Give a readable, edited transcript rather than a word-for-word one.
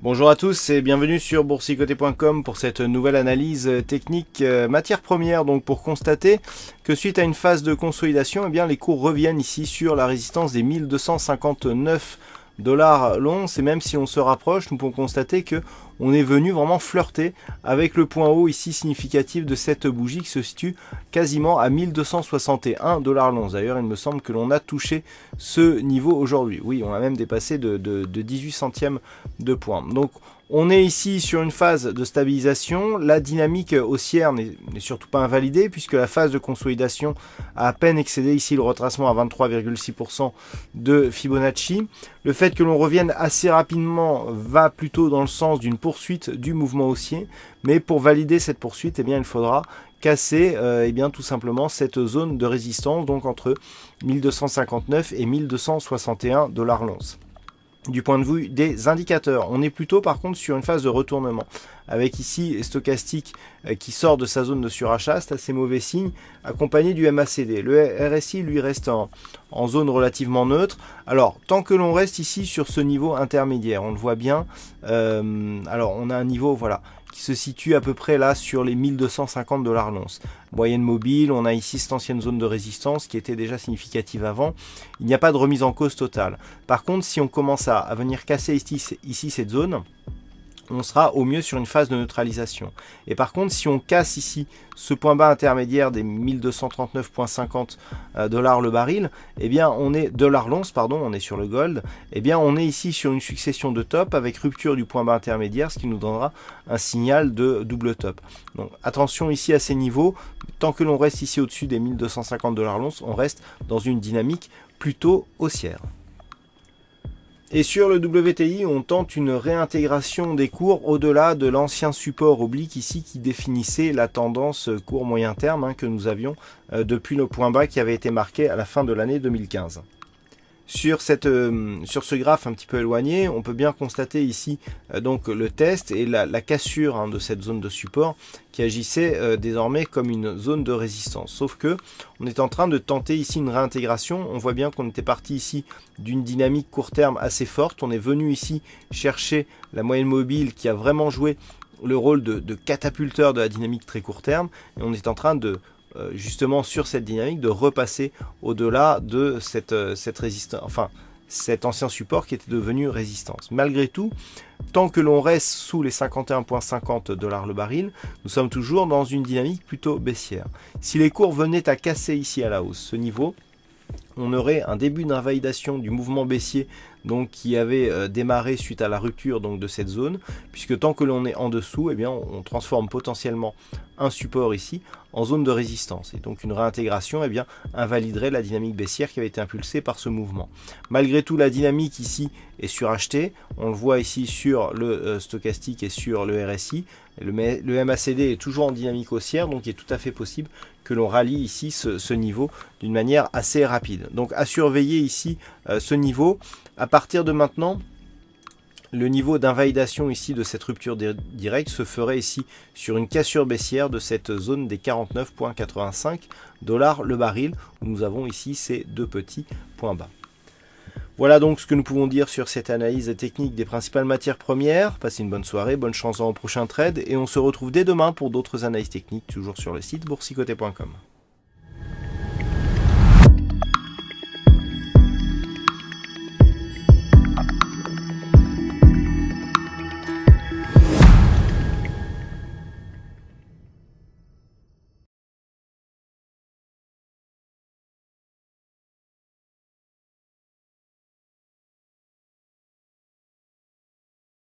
Bonjour à tous et bienvenue sur boursicoté.com pour cette nouvelle analyse technique matière première. Donc pour constater que suite à une phase de consolidation, eh bien les cours reviennent ici sur la résistance des 1259 $ l'once, et même si on se rapproche, nous pouvons constater que on est venu vraiment flirter avec le point haut ici significatif de cette bougie qui se situe quasiment à 1261 $ l'once. D'ailleurs, il me semble que l'on a touché ce niveau aujourd'hui. Oui, on a même dépassé de 18 centièmes de point. Donc on est ici sur une phase de stabilisation. La dynamique haussière n'est surtout pas invalidée puisque la phase de consolidation a à peine excédé ici le retracement à 23,6% de Fibonacci. Le fait que l'on revienne assez rapidement va plutôt dans le sens d'une poursuite du mouvement haussier. Mais pour valider cette poursuite, eh bien, il faudra casser eh bien, tout simplement cette zone de résistance, donc entre 1259 et 1261 $ l'once. Du point de vue des indicateurs, on est plutôt par contre sur une phase de retournement avec ici stochastique qui sort de sa zone de surachat, c'est assez mauvais signe, accompagné du MACD. Le RSI lui reste en zone relativement neutre. Alors tant que l'on reste ici sur ce niveau intermédiaire, on le voit bien, alors on a un niveau voilà qui se situe à peu près là sur les 1250 $ l'once. Moyenne mobile, on a ici cette ancienne zone de résistance qui était déjà significative avant. Il n'y a pas de remise en cause totale. Par contre, si on commence à venir casser ici cette zone, on sera au mieux sur une phase de neutralisation. Et par contre, si on casse ici ce point bas intermédiaire des 1239,50 $ le baril, eh bien on est l'once, pardon, on est sur le gold, eh bien on est ici sur une succession de tops avec rupture du point bas intermédiaire, ce qui nous donnera un signal de double top. Donc attention ici à ces niveaux, tant que l'on reste ici au-dessus des 1250 $ l'once, on reste dans une dynamique plutôt haussière. Et sur le WTI, on tente une réintégration des cours au-delà de l'ancien support oblique ici qui définissait la tendance court moyen terme que nous avions depuis le point bas qui avait été marqué à la fin de l'année 2015. Sur ce graphe un petit peu éloigné, on peut bien constater ici donc le test et la cassure de cette zone de support qui agissait désormais comme une zone de résistance. Sauf que on est en train de tenter ici une réintégration. On voit bien qu'on était parti ici d'une dynamique court terme assez forte. On est venu ici chercher la moyenne mobile qui a vraiment joué le rôle de catapulteur de la dynamique très court terme. Et on est en train de justement sur cette dynamique de repasser au-delà de cette résistance, enfin cet ancien support qui était devenu résistance. Malgré tout, tant que l'on reste sous les 51,50 $ le baril, nous sommes toujours dans une dynamique plutôt baissière. Si les cours venaient à casser ici à la hausse ce niveau, on aurait un début d'invalidation du mouvement baissier donc qui avait démarré suite à la rupture donc de cette zone, puisque tant que l'on est en dessous, eh bien on transforme potentiellement un support ici en zone de résistance, et donc une réintégration eh bien invaliderait la dynamique baissière qui avait été impulsée par ce mouvement. Malgré tout, la dynamique ici est surachetée, on le voit ici sur le stochastique et sur le RSI. Le MACD est toujours en dynamique haussière, donc il est tout à fait possible que l'on rallie ici ce niveau d'une manière assez rapide. Donc à surveiller ici ce niveau. À partir de maintenant, le niveau d'invalidation ici de cette rupture directe se ferait ici sur une cassure baissière de cette zone des 49,85 $ le baril, où nous avons ici ces deux petits points bas. Voilà donc ce que nous pouvons dire sur cette analyse technique des principales matières premières. Passez une bonne soirée, bonne chance dans le prochain trade, et on se retrouve dès demain pour d'autres analyses techniques, toujours sur le site boursicoté.com.